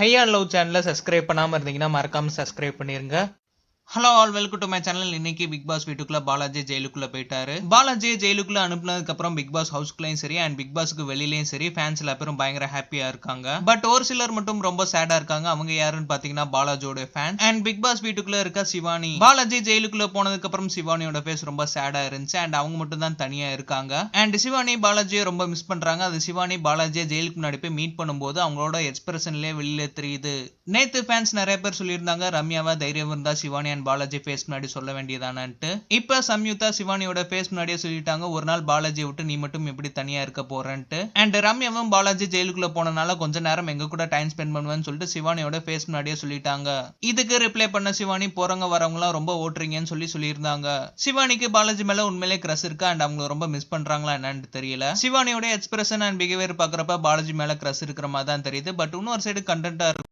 High and love சேனலை subscribe பண்ணாமல் இருந்தீங்கன்னா மறக்காமல் சப்ஸ்கிரைப் பண்ணிருங்க. Hello all, welcome to my channel. இன்னைக்கு பிக் பாஸ் வீட்டுக்குள்ள பாலாஜி ஜெயிலுக்குள்ள போயிட்டாரு. பாலாஜி ஜெயிலுக்குள்ள அனுப்புனதுக்கு அப்புறம் பிக் பாஸ் ஹவுஸ்குள்ளயும் சரி அண்ட் பிக் பாஸ்க்கு வெளியிலயும் சரி ஃபேன்ஸ் எல்லா பேரும் பயங்கர ஹாப்பியா இருக்காங்க. பட் ஒரு சிலர் மட்டும் ரொம்ப சேடா இருக்காங்க. அவங்க யாருன்னு பாத்தீங்கன்னா பாலாஜியோட ஃபேன் அண்ட் பிக் பாஸ் வீட்டுக்குள்ள இருக்க சிவானி. பாலாஜி ஜெயிலுக்குள்ள போனதுக்கு அப்புறம் சிவானியோட ஃபேஸ் ரொம்ப சேடா இருந்துச்சு அண்ட் அவங்க மட்டும் தான் தனியா இருக்காங்க. அண்ட் சிவானி பாலாஜியை ரொம்ப மிஸ் பண்றாங்க. அது சிவானி பாலாஜியை ஜெயிலுக்கு முன்னாடி போய் மீட் பண்ணும்போது அவங்களோட எக்ஸ்பிரஷன்லயே வெளியில தெரியுது. நேத்து ஃபேன்ஸ் நிறைய பேர் சொல்லியிருந்தாங்க ரம்யாவா தைரியம் இருந்தா சிவானி பாலாஜி ஃபேஸ் முன்னாடி சொல்ல வேண்டியதானு. இப்ப சம்யுக்தா சிவானியோட ஃபேஸ் முன்னாடியே சொல்லிட்டாங்க, ஒரு நாள் பாலாஜி விட்டு நீ மட்டும் எப்படி தனியா இருக்க போறேன்ட்டு. அண்ட் ரம்யாவும் பாலாஜி ஜெயிலுக்குள்ள போனனால கொஞ்ச நேரம் எங்க கூட டைம் ஸ்பெண்ட் பண்ணுவேன்னு சொல்லிட்டு சிவானியோட ஃபேஸ் முன்னாடியே சொல்லிட்டாங்க. இதுக்கு ரிப்ளை பண்ண சிவானி போறவங்க வரவங்க எல்லாம் ரொம்ப ஓட்டுறீங்கன்னு சொல்லியிருந்தாங்க. சிவானிக்கு பாலாஜி மேல உண்மையிலே கிரஸ் இருக்கு அண்ட் அவங்க ரொம்ப மிஸ் பண்றாங்களா என்னன்னு தெரியல. சிவானியோட எக்ஸ்பிரஷன் அண்ட் பிஹேவியர் பாக்குறப்ப பாலாஜி மேல கிரஸ் இருக்கிற மாதிரி தான் தெரியுது. பட் இன்னொரு சைடு கண்டென்ட்டா இருக்கு.